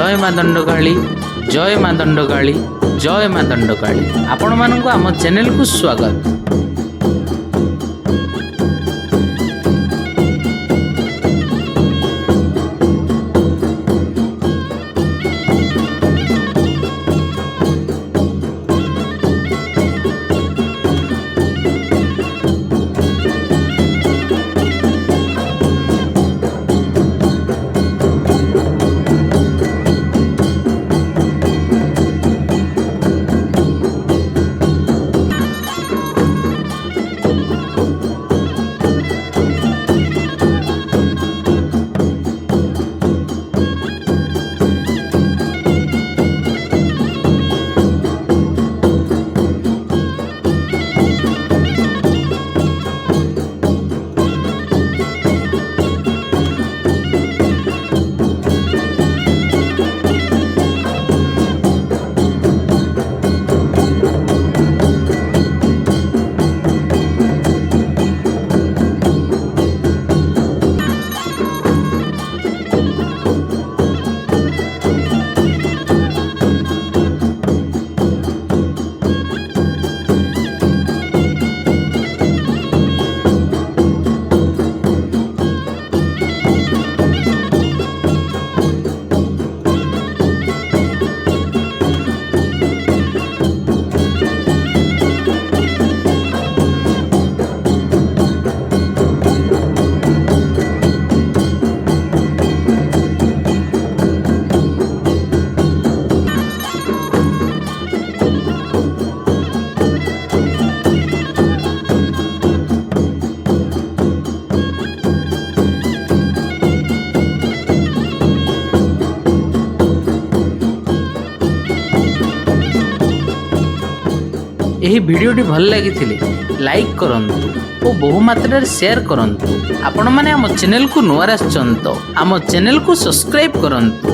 जय माँ दंडकाली, जय माँ दंडकाली, जय माँ दंडकाली। आपण मानक आम चैनल को स्वागत। यही वीडियोटी भल लगी लाइक करंतु और बहु मात्रा शेयर करंतु। आपण माने आम चैनल को नुआ आम चैनल को सब्सक्राइब करंतु।